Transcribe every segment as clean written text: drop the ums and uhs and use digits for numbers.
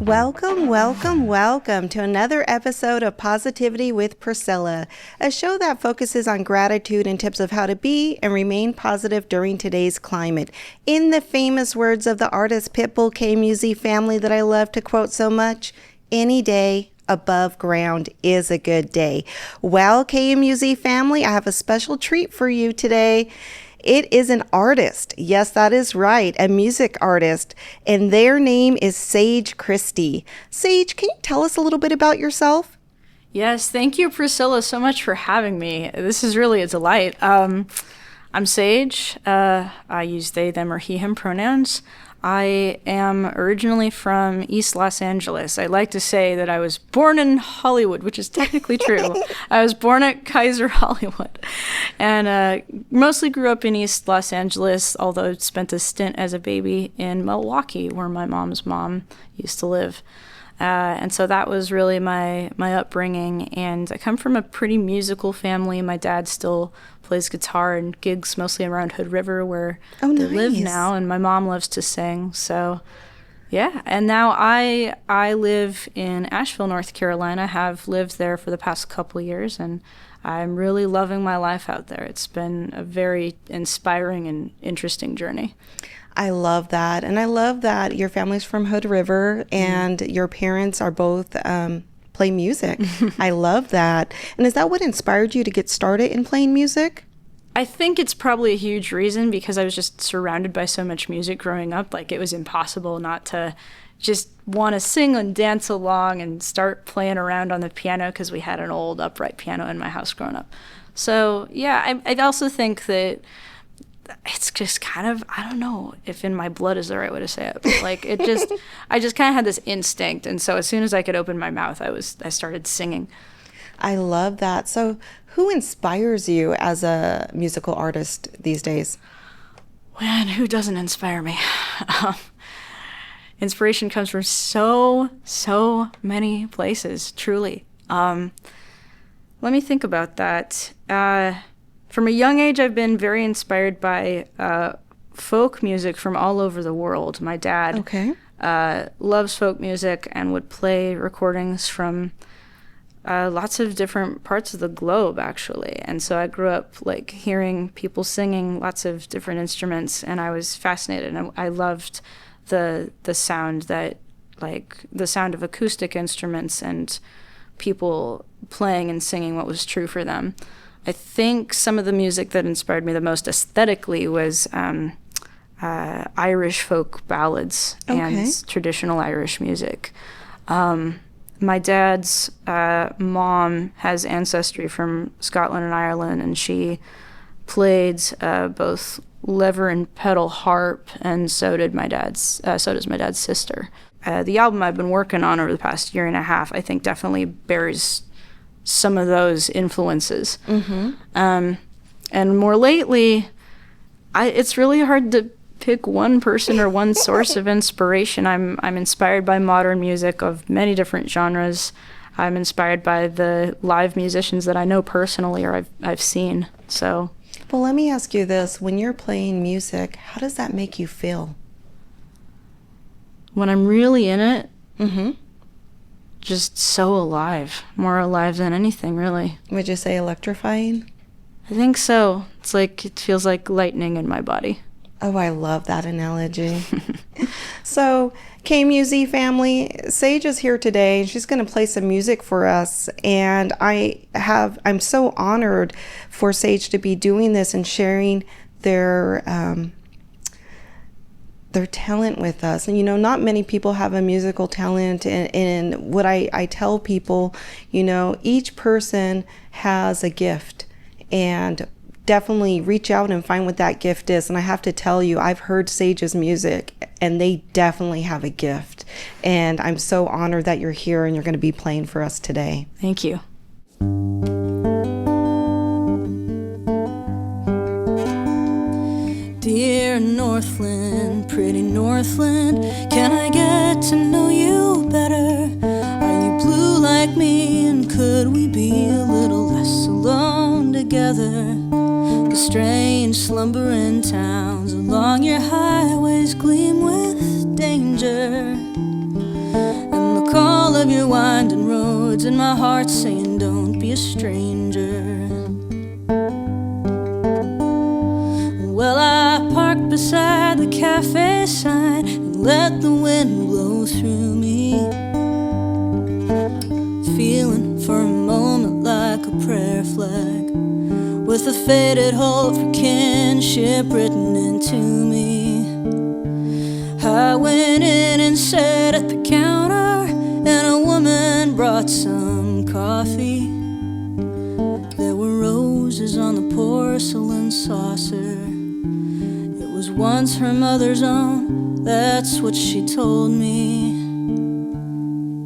Welcome, welcome, welcome to another episode of Positivity with Priscilla, a show that focuses on gratitude and tips of how to be and remain positive during today's climate. In the famous words of the artist Pitbull KMUZ family that I love to quote so much, any day above ground is a good day. Well, KMUZ family, I have a special treat for you today. It is an artist. Yes, that is right. A music artist. And their name is Sage Christie. Sage, can you tell us a little bit about yourself? Yes, thank you, Priscilla, so much for having me. This is really a delight. I'm Sage. I use they, them, or he, him pronouns. I am originally from East Los Angeles. I like to say that I was born in Hollywood, which is technically true. I was born at Kaiser Hollywood and mostly grew up in East Los Angeles, although spent a stint as a baby in Milwaukee, where my mom's mom used to live. And so that was really my upbringing. And I come from a pretty musical family. My dad still plays guitar and gigs mostly around Hood River, where they live now. And my mom loves to sing. So, yeah. And now I live in Asheville, North Carolina. Have lived there for the past couple of years. And I'm really loving my life out there. It's been a very inspiring and interesting journey. I love that. And I love that your family's from Hood River and your parents are both play music. I love that. And is that what inspired you to get started in playing music? I think it's probably a huge reason because I was just surrounded by so much music growing up. Like, it was impossible not to just want to sing and dance along and start playing around on the piano because we had an old upright piano in my house growing up. So, yeah, I also think that it's just kind of, I don't know if in my blood is the right way to say it, but like I just kind of had this instinct. And so as soon as I could open my mouth, I started singing. I love that. So who inspires you as a musical artist these days? Man, who doesn't inspire me? Inspiration comes from so many places, truly. Let me think about that. From a young age, I've been very inspired by folk music from all over the world. My dad loves folk music and would play recordings from lots of different parts of the globe, actually. And so I grew up like hearing people singing lots of different instruments, and I was fascinated. And I loved the sound the sound of acoustic instruments and people playing and singing what was true for them. I think some of the music that inspired me the most aesthetically was Irish folk ballads and traditional Irish music. My dad's mom has ancestry from Scotland and Ireland, and she played both lever and pedal harp, and so does my dad's sister. The album I've been working on over the past year and a half, I think, definitely bears some of those influences. And more lately, it's really hard to pick one person or one source of inspiration. I'm inspired by modern music of many different genres. I'm inspired by the live musicians that I know personally or I've seen. So, well, let me ask you this. When you're playing music, how does that make you feel? When I'm really in it, just so alive, more alive than anything, really. Would you say electrifying? I think so. It's like it feels like lightning in my body. Oh, I love that analogy. So, KMUZ family, Sage is here today. She's going to play some music for us, and I'm so honored for Sage to be doing this and sharing their talent with us. And, not many people have a musical talent. And what I tell people, each person has a gift, and definitely reach out and find what that gift is. And I have to tell you, I've heard Sage's music, and they definitely have a gift. And I'm so honored that you're here and you're going to be playing for us today. Thank you. Dear Northland, pretty Northland, can I get to know you better? Are you blue like me, and could we be a little less alone together? The strange slumbering towns along your highways gleam with danger, and of your winding roads and my heart saying don't be a stranger. Well, I parked beside the cafe sign and let the wind blow through me, feeling for a moment like a prayer flag with a faded hope for kinship written into me. I went in and sat at the counter, and a woman brought some coffee. There were roses on the porcelain saucer. It was once her mother's own, that's what she told me.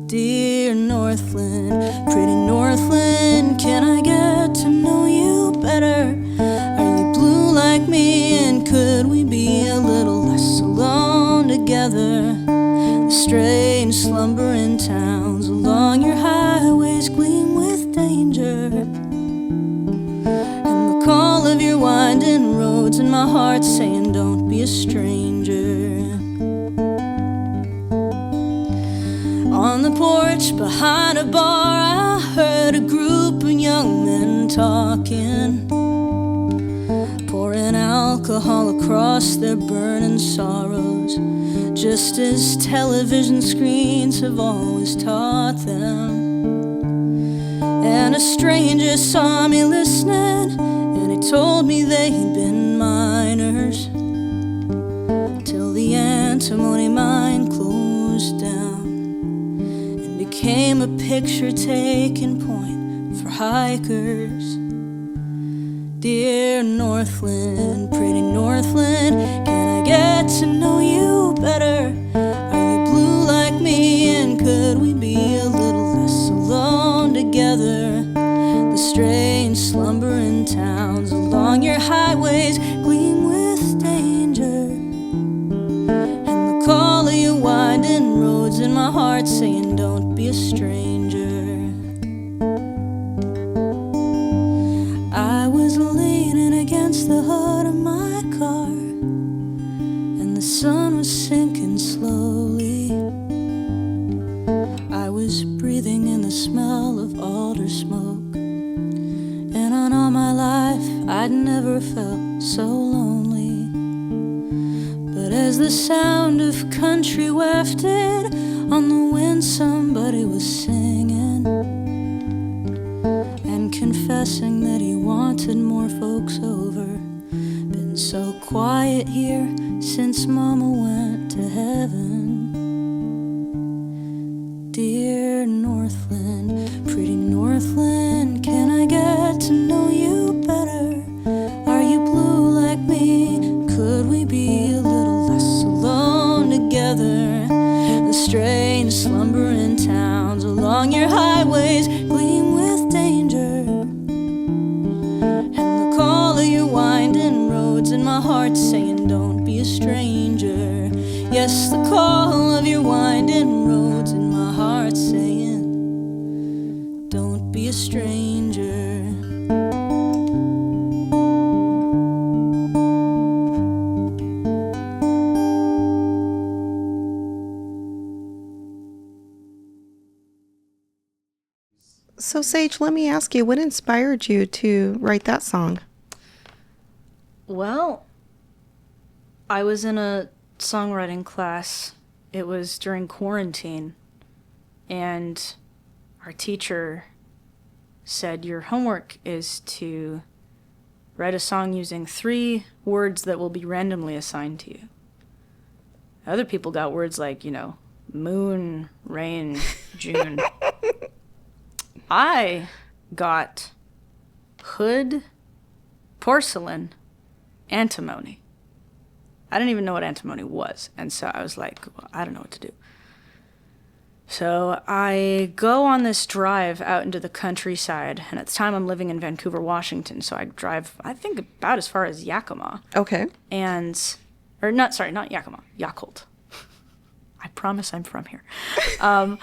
Dear Northland, pretty Northland, can I get to know you better? Are you blue like me, and could we be a little less alone together? The strange slumbering towns along your highways gleam with danger, and the call of your winding roads and my heart saying don't be a stranger. On the porch behind a bar, I heard a group of young men talking, pouring alcohol across their burning sorrows, just as television screens have always taught them. And a stranger saw me listening, and he told me they'd been miners till the antimony mine closed down, became a picture-taking point for hikers. Dear Northland, pretty Northland, can I get to know you better? Are you blue like me, and could we be a little less alone together? The strange slumbering towns along your highways gleam with danger, and the call of your winding roads in my heart saying don't be a stranger. I was leaning against the hood of my car, and the sun was sinking slowly. I was breathing in the smell of alder smoke, and on all my life I'd never felt so lonely. But as the sound of country wafted on the wind, somebody was singing and confessing that he wanted more folks over. Been so quiet here since Mama went to heaven. Dear Northland, pretty Northland, can I get to know you better? Are you blue like me? Could we be a little less alone together? The strange slumbering towns along your highways gleam with danger, and the call of your winding roads in my heart saying don't be a stranger. Yes, the call of your winding roads in my heart saying don't be a stranger. So, Sage, let me ask you, what inspired you to write that song? Well, I was in a songwriting class. It was during quarantine, and our teacher said your homework is to write a song using 3 words that will be randomly assigned to you. Other people got words like, moon, rain, June. I got hood, porcelain, antimony. I didn't even know what antimony was, and so I was like, well, I don't know what to do. So I go on this drive out into the countryside, and at the time I'm living in Vancouver, Washington, so I drive, I think, about as far as Yakima. Okay. Not Yakima, Yakult. I promise I'm from here. But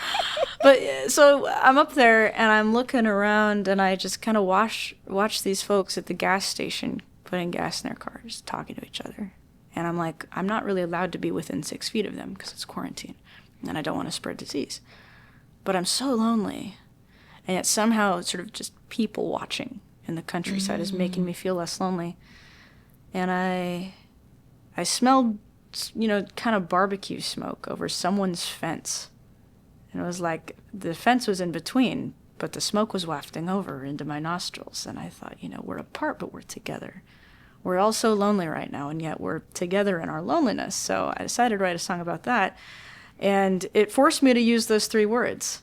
so I'm up there and I'm looking around and I just kind of watch these folks at the gas station putting gas in their cars, talking to each other. And I'm like, I'm not really allowed to be within 6 feet of them because it's quarantine and I don't want to spread disease. but I'm so lonely. And yet somehow sort of just people watching in the countryside is making me feel less lonely. And I smelled, kind of barbecue smoke over someone's fence. And it was like the fence was in between, but the smoke was wafting over into my nostrils. And I thought, we're apart, but we're together. We're all so lonely right now, and yet we're together in our loneliness. So I decided to write a song about that. And it forced me to use those 3 words,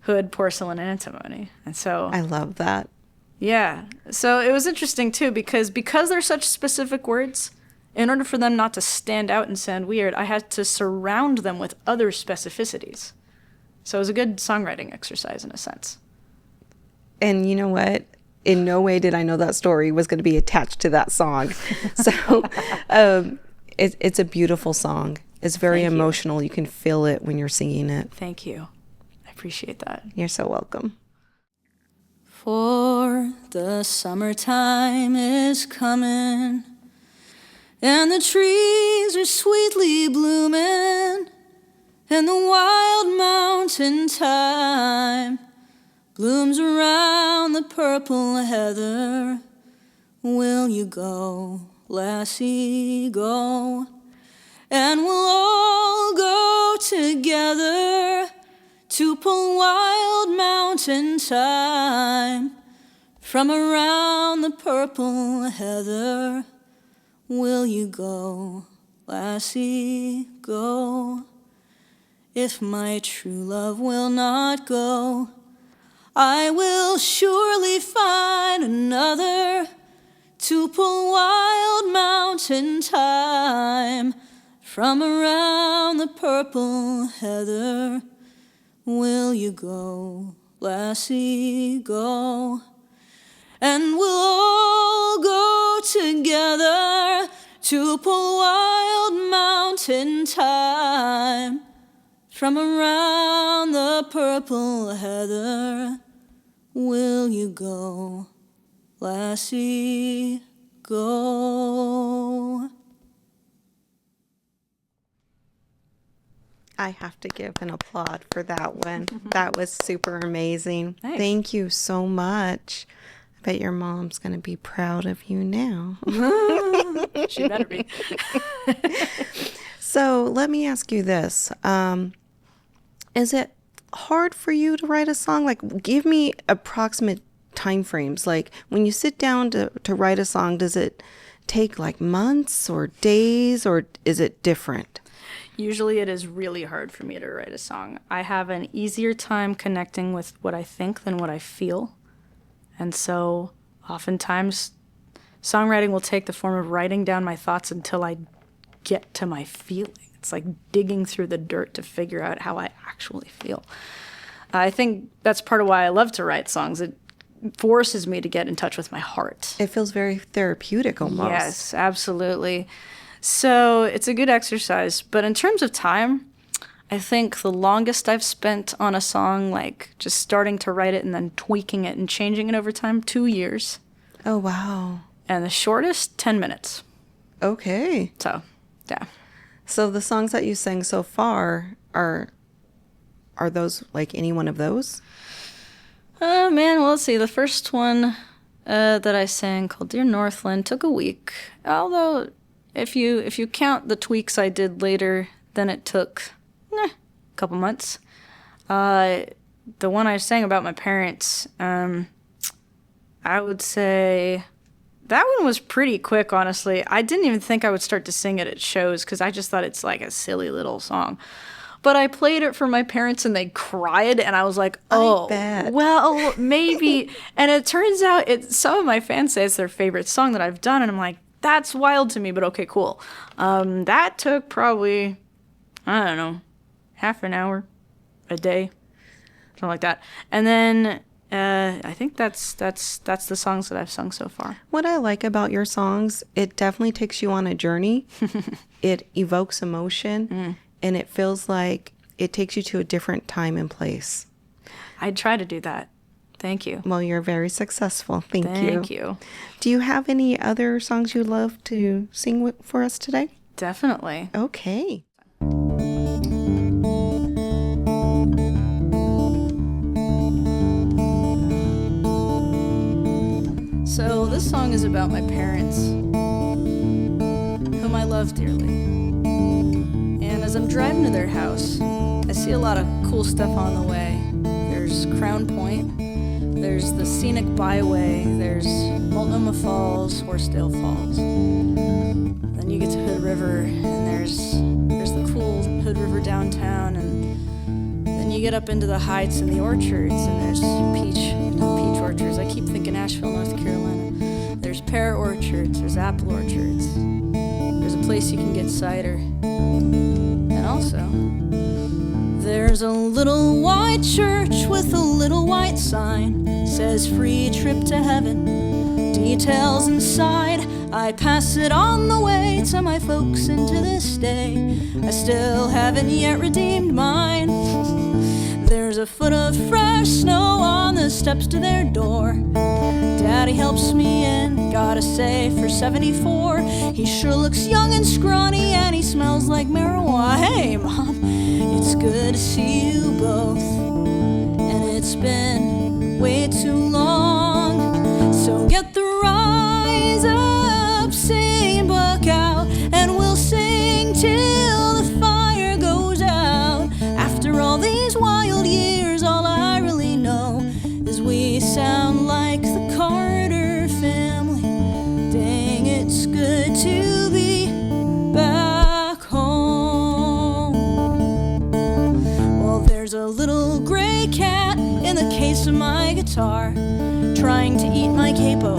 hood, porcelain, and antimony. And so I love that. Yeah. So it was interesting, too, because they're such specific words, in order for them not to stand out and sound weird, I had to surround them with other specificities. So it was a good songwriting exercise in a sense. And you know what? In no way did I know that story was going to be attached to that song. So it's a beautiful song. It's very emotional. You can feel it when you're singing it. Thank you. I appreciate that. You're so welcome. For the summertime is coming, and the trees are sweetly blooming, and the wild mountain thyme blooms around the purple heather. Will you go, lassie, go? And we'll all go together to pull wild mountain thyme from around the purple heather. Will you go, lassie, go? If my true love will not go, I will surely find another to pull wild mountain thyme from around the purple heather. Will you go, lassie, go? And we'll all go together to pull wild mountain thyme from around the purple heather. Will you go, lassie, go? I have to give an applaud for that one. That was super amazing. Nice. Thank you so much. I bet your mom's going to be proud of you now. She better be. So let me ask you this. Is it hard for you to write a song? Like, give me approximate time frames. Like, when you sit down to write a song, does it take like months or days, or is it different? Usually it is really hard for me to write a song. I have an easier time connecting with what I think than what I feel. And so oftentimes songwriting will take the form of writing down my thoughts until I get to my feeling. It's like digging through the dirt to figure out how I actually feel. I think that's part of why I love to write songs. It forces me to get in touch with my heart. It feels very therapeutic almost. Yes, absolutely. So it's a good exercise. But in terms of time, I think the longest I've spent on a song, like just starting to write it and then tweaking it and changing it over time, 2 years. Oh, wow. And the shortest, 10 minutes. Okay. So, yeah. So the songs that you sang so far are those like any one of those? Oh, man, well, let's see. The first one that I sang, called Dear Northland, took a week. Although, if you count the tweaks I did later, then it took a couple months. The one I sang about my parents, I would say that one was pretty quick, honestly. I didn't even think I would start to sing it at shows because I just thought it's like a silly little song. But I played it for my parents and they cried, and I was like, oh, well, maybe. And it turns out some of my fans say it's their favorite song that I've done, and I'm like, that's wild to me, but okay, cool. That took probably, I don't know, half an hour, a day, something like that. And then I think that's the songs that I've sung so far. What I like about your songs, it definitely takes you on a journey. It evokes emotion, and it feels like it takes you to a different time and place. I try to do that. Thank you. Well, you're very successful. Thank you. Thank you. Do you have any other songs you'd love to sing for us today? Definitely. Okay. So this song is about my parents, whom I love dearly. And as I'm driving to their house, I see a lot of cool stuff on the way. There's Crown Point, there's the scenic byway, there's Multnomah Falls, Horsedale Falls. Then you get to Hood River, and there's the cool Hood River downtown, and then you get up into the heights and the orchards, and there's peach orchards. I keep thinking Asheville, North Carolina. There's pear orchards, there's apple orchards. There's a place you can get cider. And also, there's a little white church with a little white sign. Says free trip to heaven. Details inside. I pass it on the way to my folks, and to this day I still haven't yet redeemed mine. There's a foot of fresh snow on the steps to their door. Daddy helps me in, gotta say, for 74, he sure looks young and scrawny, and he smells like marijuana. Hey, Mom, it's good to see you both, and it's been way too long. So get the rise up, sing book out, and we'll sing till the fire goes out. After all these wild years, all I really know is we sound like the Carter family. Dang, it's good to be back home. Well, there's a little gray cat in the case of my guitar, trying to eat my capo.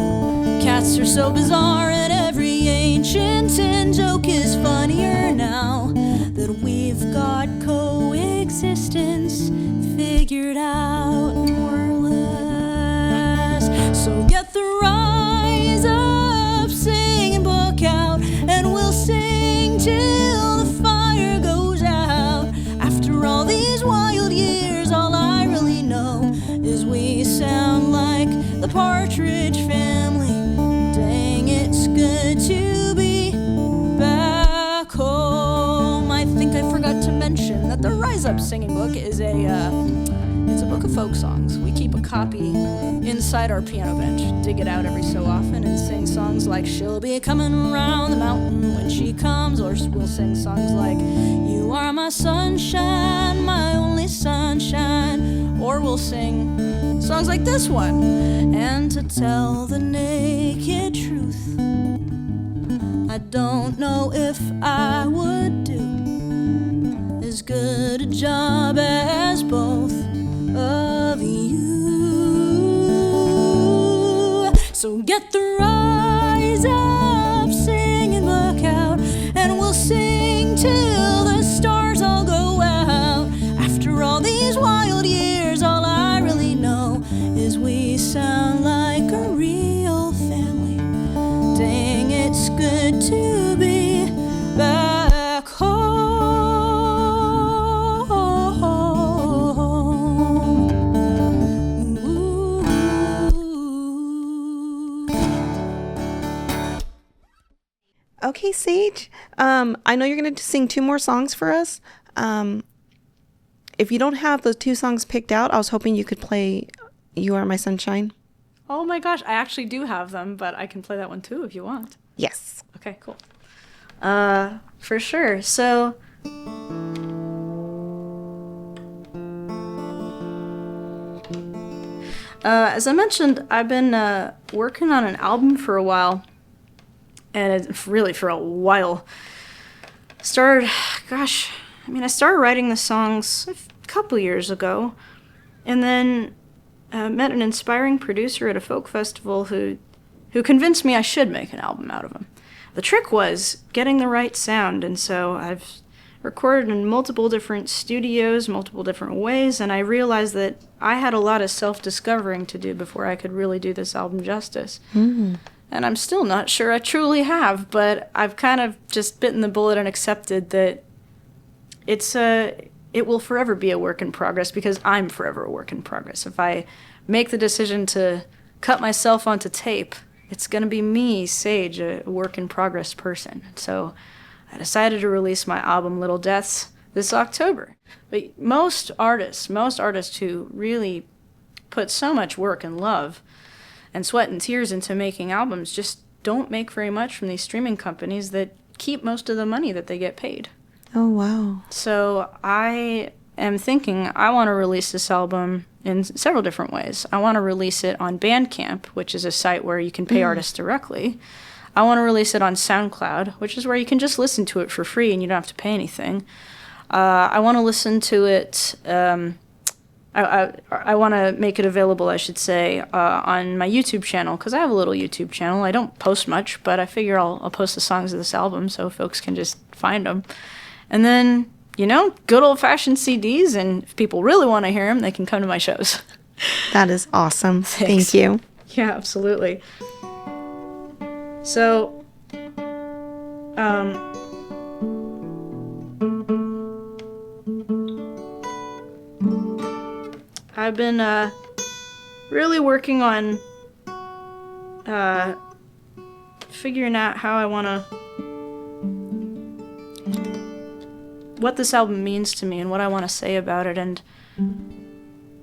Cats are so bizarre, and every ancient in-joke is funnier now that we've got coexistence figured out, more or less. So get the rise up, sing and book out, and we'll sing till the fire goes out. After all these wild years, all I really know is we sound like the Partridge Family. Dang, it's good to be back home. I think I forgot to mention that the Rise Up Singing Book is it's a book of folk songs. We keep a copy inside our piano bench, dig it out every so often, and sing songs like She'll Be Coming Around the Mountain When She Comes, or we'll sing songs like You Are My Sunshine, My Only Sunshine, or we'll sing songs like this one. And to tell the naked truth, I don't know if I would do as good a job as both of you. So get the rise up, sing and book out, and we'll sing till the stars all go out. After all these wild years, all I really know is we sound like a real family. Dang, it's good to be back home. Okay, Sage. I know you're going to sing 2 more songs for us. If you don't have those 2 songs picked out, I was hoping you could play You Are My Sunshine. Oh my gosh, I actually do have them, but I can play that one too if you want. Yes. Okay, cool. For sure. So, as I mentioned, I've been working on an album for a while, and it's really for a while. I started writing the songs a couple years ago, and then met an inspiring producer at a folk festival who convinced me I should make an album out of them. The trick was getting the right sound, and so I've recorded in multiple different studios, multiple different ways, and I realized that I had a lot of self-discovering to do before I could really do this album justice. Mm. And I'm still not sure I truly have, but I've kind of just bitten the bullet and accepted that it will forever be a work in progress, because I'm forever a work in progress. If I make the decision to cut myself onto tape, it's going to be me, Sage, a work in progress person. So I decided to release my album Little Deaths this October. But most artists who really put so much work and love and sweat and tears into making albums just don't make very much from these streaming companies that keep most of the money that they get paid. Oh, wow. So I am thinking I want to release this album in several different ways. I want to release it on Bandcamp, which is a site where you can pay artists directly. I want to release it on SoundCloud, which is where you can just listen to it for free and you don't have to pay anything. I want to listen to it. I want to make it available, I should say, on my YouTube channel, because I have a little YouTube channel. I don't post much, but I figure I'll post the songs of this album so folks can just find them. And then, good old-fashioned CDs, and if people really want to hear them, they can come to my shows. That is awesome. Thanks. Thank you. Yeah, absolutely. So, I've been really working on figuring out how I want to, what this album means to me and what I want to say about it. And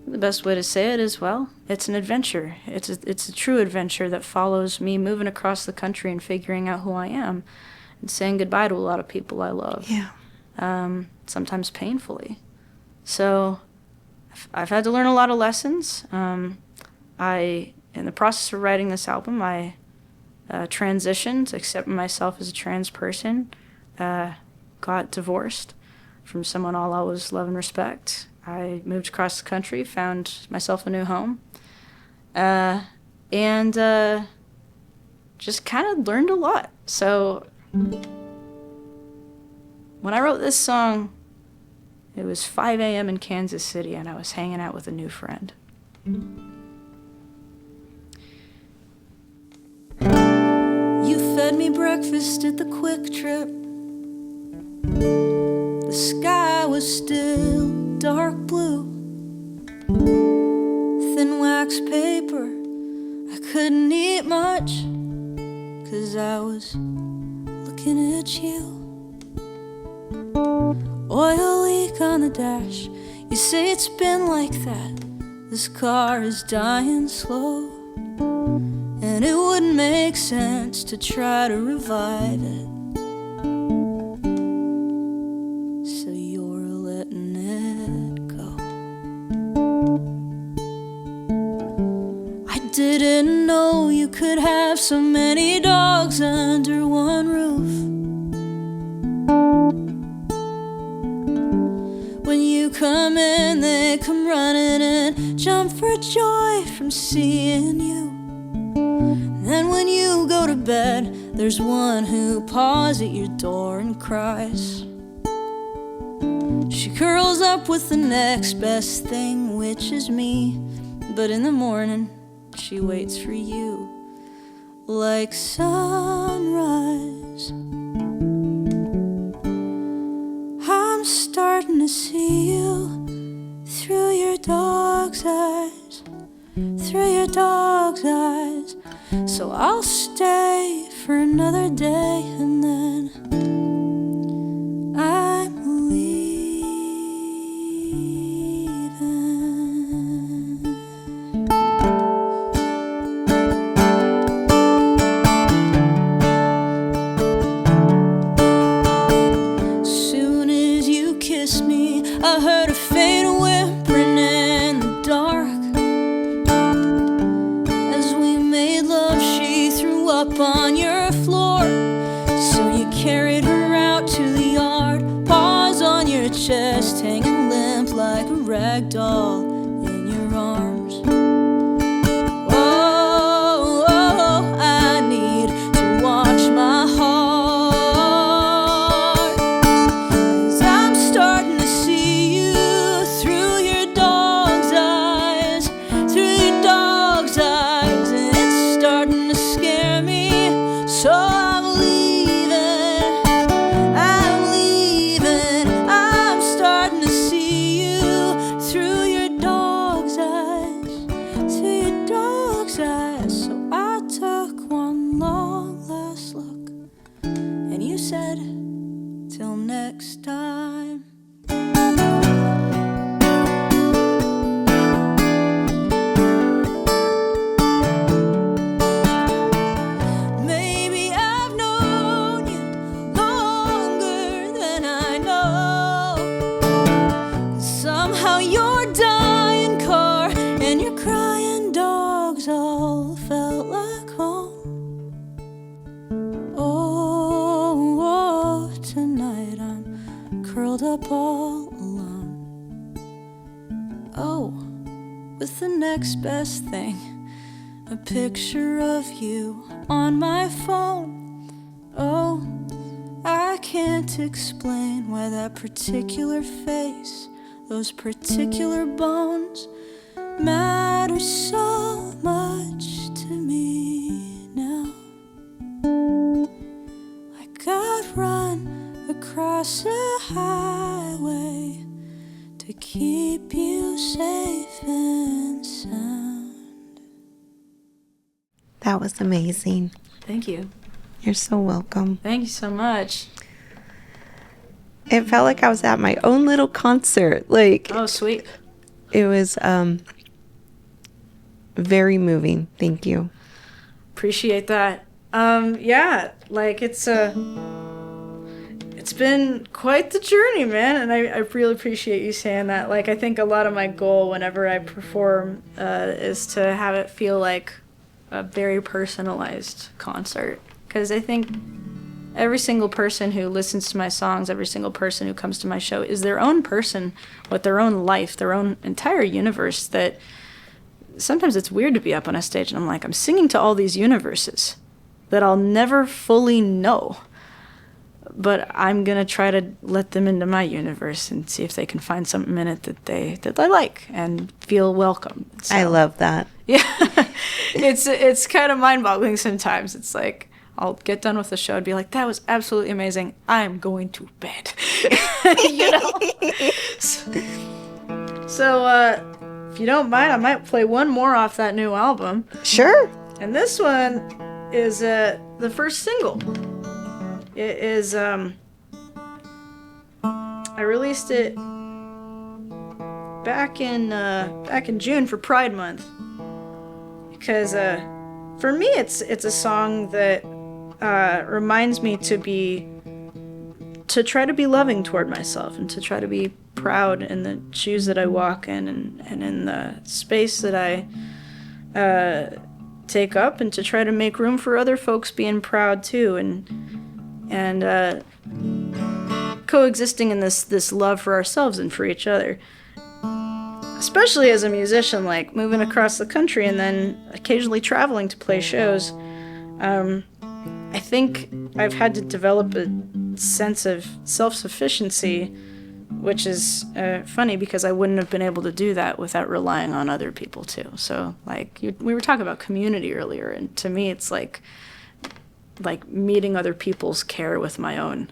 the best way to say it is, well, it's an adventure. It's a true adventure that follows me moving across the country and figuring out who I am and saying goodbye to a lot of people I love. Yeah. Sometimes painfully. So I've had to learn a lot of lessons. In the process of writing this album, I transitioned, accepted myself as a trans person, got divorced from someone I'll always love and respect. I moved across the country, found myself a new home, and just kind of learned a lot. So when I wrote this song, it was 5 a.m. in Kansas City, and I was hanging out with a new friend. You fed me breakfast at the Quick Trip. The sky was still dark blue. Thin wax paper, I couldn't eat much, 'cause I was looking at you. Oil leak on the dash, you say it's been like that. This car is dying slow, and it wouldn't make sense to try to revive it. So you're letting it go. I didn't know you could have so many dogs under one roof. When you come in, they come running and jump for joy from seeing you. And when you go to bed, there's one who paws at your door and cries. She curls up with the next best thing, which is me. But in the morning, she waits for you like sunrise. I'm starting to see you through your dog's eyes, through your dog's eyes. So I'll stay for another day, and then I'm leaving. Soon as you kissed me, I heard a faint whimpering in the dark. Up on your floor, so you carried her out to the yard, paws on your chest, hanging limp like a rag doll in your arms. Oh, oh, I need to watch my heart, 'cause I'm starting to see you through your dog's eyes, through your dog's eyes, and it's starting to scare me. all felt like home. Oh, tonight I'm curled up all alone. Oh, with the next best thing, a picture of you on my phone. Oh, I can't explain why that particular face, those particular bones, matter so much to me now. Like I'd run across a highway to keep you safe and sound. That was amazing. Thank you. You're so welcome. Thank you so much. It felt like I was at my own little concert. Like, Oh, sweet. it was very moving. Thank you. Appreciate that. Yeah, like it's been quite the journey, man, and I really appreciate you saying that. Like, I think a lot of my goal whenever I perform is to have it feel like a very personalized concert, because I think every single person who listens to my songs, every single person who comes to my show is their own person with their own life, their own entire universe. That sometimes it's weird to be up on a stage and I'm like, I'm singing to all these universes that I'll never fully know, but I'm gonna try to let them into my universe and see if they can find something in it that they like and feel welcome. So, I love that. yeah, it's kind of mind-boggling sometimes. It's like, I'll get done with the show and be like, that was absolutely amazing. I'm going to bed. You know? So, if you don't mind, I might play one more off that new album. Sure. And this one is the first single. It is, I released it back in June for Pride Month. Because, for me, it's a song that reminds me to try to be loving toward myself and to try to be proud in the shoes that I walk in and in the space that I take up, and to try to make room for other folks being proud too, and coexisting in this love for ourselves and for each other. Especially as a musician, like moving across the country and then occasionally traveling to play shows. I think I've had to develop a sense of self-sufficiency, which is funny because I wouldn't have been able to do that without relying on other people too. So, like, we were talking about community earlier, and to me it's like meeting other people's care with my own.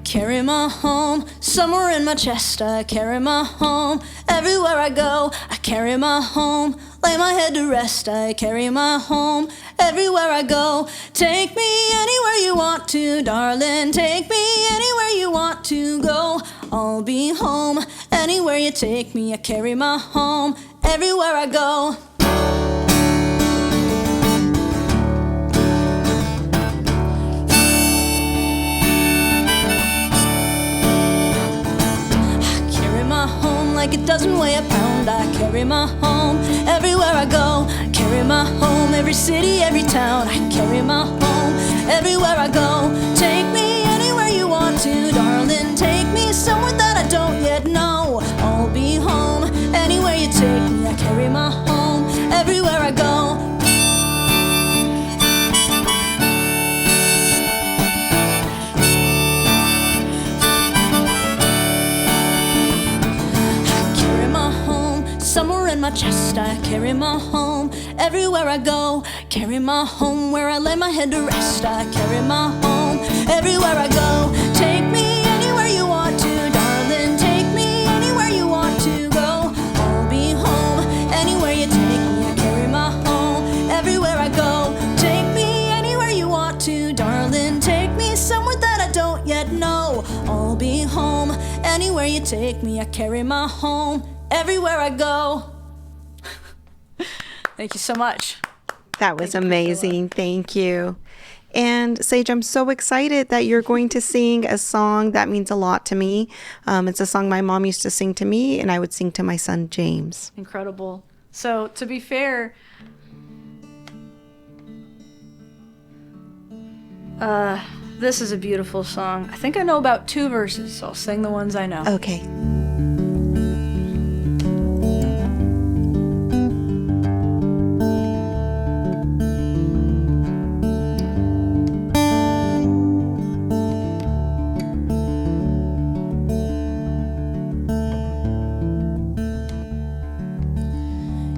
Carry my home somewhere in my chest. I carry my home everywhere I go. I carry my home, lay my head to rest. I carry my home everywhere I go. Take me anywhere you want to, darling. Take me anywhere you want to go. I'll be home anywhere you take me. I carry my home everywhere I go. Like it doesn't weigh a pound. I carry my home everywhere I go. I carry my home every city, every town. I carry my home everywhere I go. Take me anywhere you want to, darling. Take me somewhere that I don't yet know. I'll be home anywhere you take me. I carry my home everywhere I go. Somewhere in my chest, I carry my home everywhere I go. Carry my home where I lay my head to rest. I carry my home everywhere I go. Take me anywhere you want to, darling. Take me anywhere you want to go. I'll be home anywhere you take me. I carry my home everywhere I go. Take me anywhere you want to, darling. Take me somewhere that I don't yet know. I'll be home anywhere you take me. I carry my home everywhere I go. Thank you so much. That was amazing. Thank you. And Sage, I'm so excited that you're going to sing a song that means a lot to me. It's a song my mom used to sing to me, and I would sing to my son, James. Incredible. So, to be fair, this is a beautiful song. I think I know about 2 verses, so I'll sing the ones I know. Okay.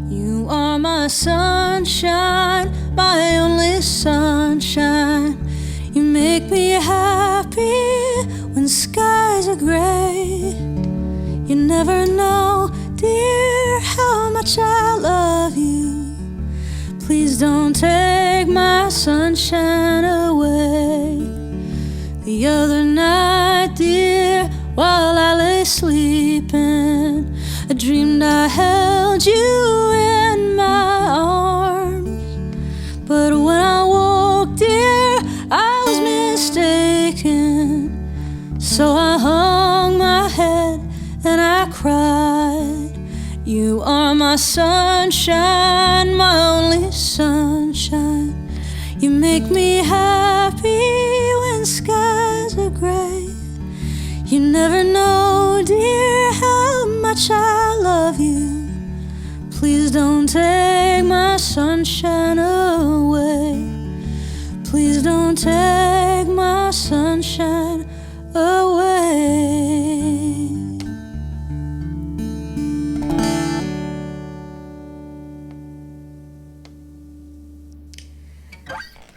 You are my sunshine, my only sunshine. You make me happy when skies are gray. You never know, dear, how much I love you. Please don't take my sunshine away. The other night, dear, while I lay sleeping, I dreamed I held you in my arms. But when I woke, dear, I was mistaken. So I hung my head and I cried. You are my sunshine, my only sunshine. You make me happy when skies are gray. You never know, dear, how much I love you. Please don't take my sunshine away. Please don't take my sunshine away.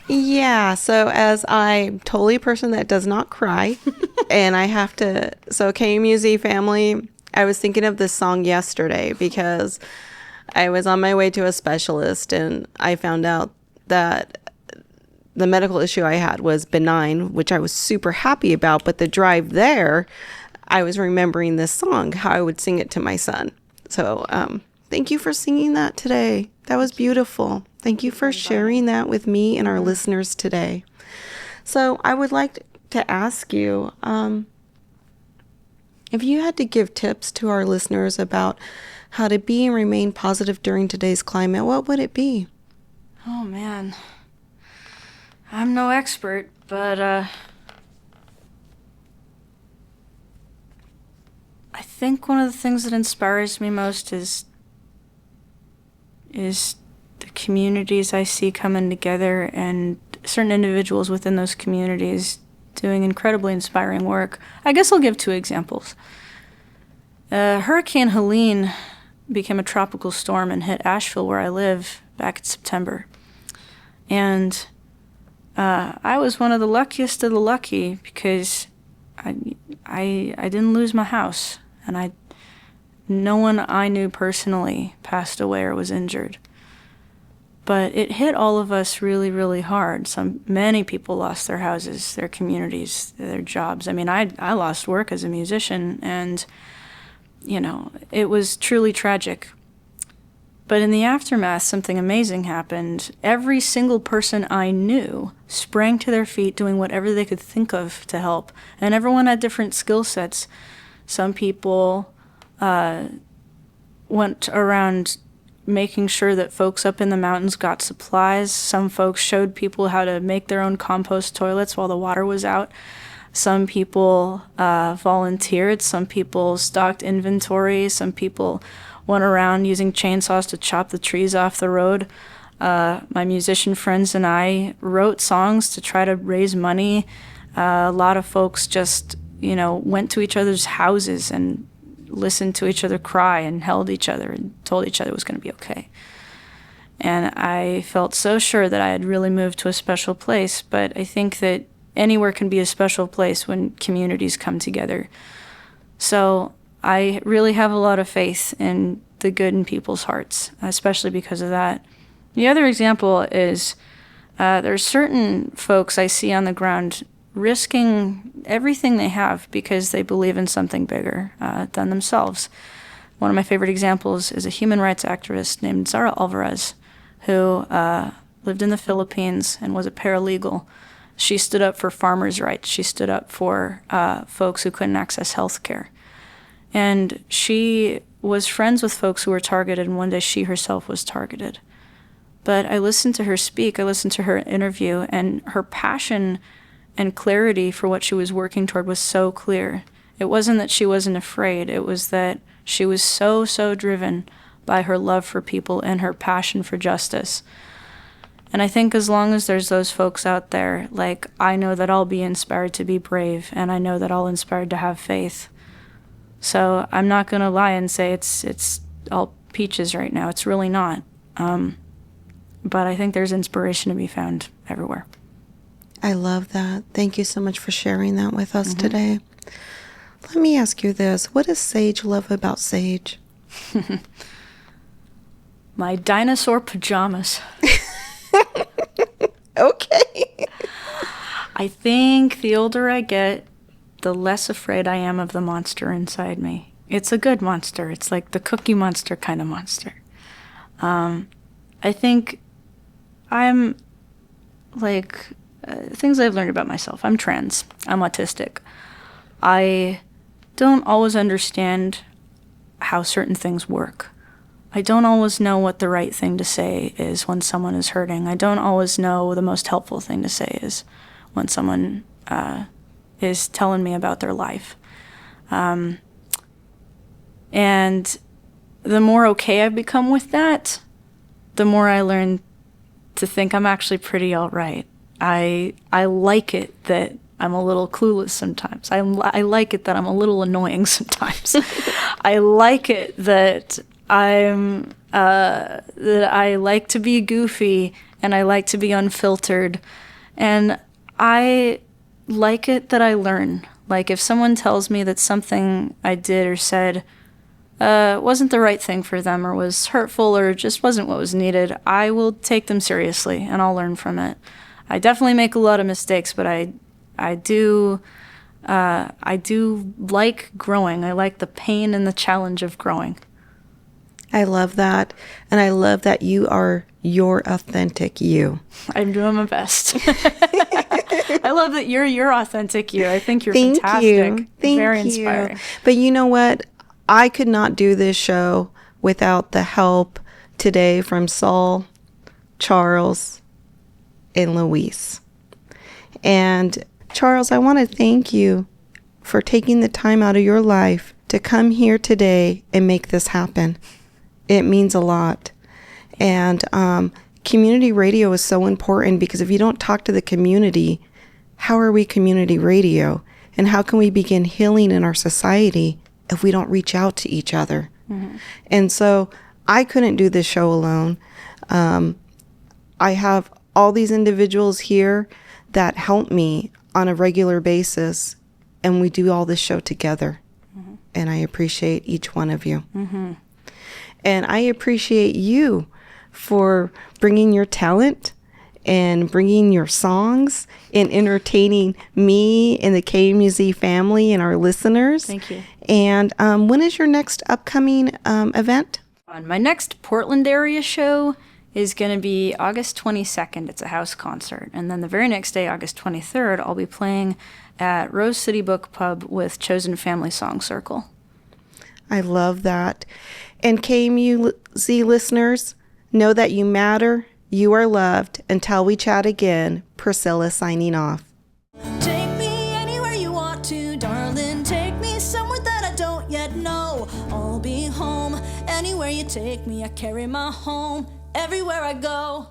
Yeah, so as I'm totally a person that does not cry, and I have to, so KMUZ family, I was thinking of this song yesterday because I was on my way to a specialist and I found out that the medical issue I had was benign, which I was super happy about, but the drive there, I was remembering this song, how I would sing it to my son. So thank you for singing that today. That was beautiful. Thank you for sharing that with me and our listeners today. So I would like to ask you, if you had to give tips to our listeners about how to be and remain positive during today's climate, what would it be? Oh, man. I'm no expert, but I think one of the things that inspires me most is the communities I see coming together and certain individuals within those communities doing incredibly inspiring work. I guess I'll give 2 examples. Hurricane Helene became a tropical storm and hit Asheville, where I live, back in September. And I was one of the luckiest of the lucky because I didn't lose my house, and no one I knew personally passed away or was injured. But it hit all of us really, really hard. Many people lost their houses, their communities, their jobs. I mean, I lost work as a musician, and, it was truly tragic. But in the aftermath, something amazing happened. Every single person I knew sprang to their feet, doing whatever they could think of to help. And everyone had different skill sets. Some people went around making sure that folks up in the mountains got supplies. Some folks showed people how to make their own compost toilets while the water was out. Some people volunteered. Some people stocked inventory. Some people went around using chainsaws to chop the trees off the road. My musician friends and I wrote songs to try to raise money. A lot of folks just, went to each other's houses and listened to each other cry and held each other and told each other it was going to be okay. And I felt so sure that I had really moved to a special place, but I think that anywhere can be a special place when communities come together. So I really have a lot of faith in the good in people's hearts, especially because of that. The other example is there's certain folks I see on the ground risking everything they have because they believe in something bigger than themselves. One of my favorite examples is a human rights activist named Zara Alvarez, who lived in the Philippines and was a paralegal She stood up for farmers' rights. She stood up for folks who couldn't access health care. And she was friends with folks who were targeted, and one day she herself was targeted. But I listened to her speak, I listened to her interview, and her passion and clarity for what she was working toward was so clear. It wasn't that she wasn't afraid, it was that she was so driven by her love for people and her passion for justice. And I think as long as there's those folks out there, like, I know that I'll be inspired to be brave, and I know that I'll inspired to have faith. So I'm not going to lie and say it's all peaches right now. It's really not. But I think there's inspiration to be found everywhere. I love that. Thank you so much for sharing that with us today. Let me ask you this. What does Sage love about Sage? My dinosaur pajamas. Okay. I think the older I get, the less afraid I am of the monster inside me. It's a good monster. It's like the Cookie Monster kind of monster. I think I'm like, things I've learned about myself. I'm trans. I'm autistic. I don't always understand how certain things work. I don't always know what the right thing to say is when someone is hurting. I don't always know the most helpful thing to say is when someone is telling me about their life. And the more okay I've become with that, the more I learn to think I'm actually pretty all right. I like it that I'm a little clueless sometimes. I like it that I'm a little annoying sometimes. I like it that that I like to be goofy and I like to be unfiltered. And I like it that I learn. Like, if someone tells me that something I did or said wasn't the right thing for them, or was hurtful, or just wasn't what was needed, I will take them seriously and I'll learn from it. I definitely make a lot of mistakes, but I do like growing. I like the pain and the challenge of growing. I love that. And I love that you are your authentic you. I'm doing my best. I love that you're your authentic you. I think you're Thank fantastic. you. Thank Very you. inspiring. But you know what? I could not do this show without the help today from Saul, Charles, and Luis. And Charles, I want to thank you for taking the time out of your life to come here today and make this happen. It means a lot. And community radio is so important, because if you don't talk to the community, how are we community radio? And how can we begin healing in our society if we don't reach out to each other? Mm-hmm. And so I couldn't do this show alone. I have all these individuals here that help me on a regular basis, and we do all this show together. Mm-hmm. And I appreciate each one of you. Mm-hmm. And I appreciate you for bringing your talent and bringing your songs and entertaining me and the KMUZ family and our listeners. Thank you. And when is your next upcoming event? My next Portland area show is going to be August 22nd. It's a house concert. And then the very next day, August 23rd, I'll be playing at Rose City Book Pub with Chosen Family Song Circle. I love that. And KMUZ listeners, know that you matter, you are loved. Until we chat again, Priscilla signing off. Take me anywhere you want to, darling. Take me somewhere that I don't yet know. I'll be home anywhere you take me. I carry my home everywhere I go.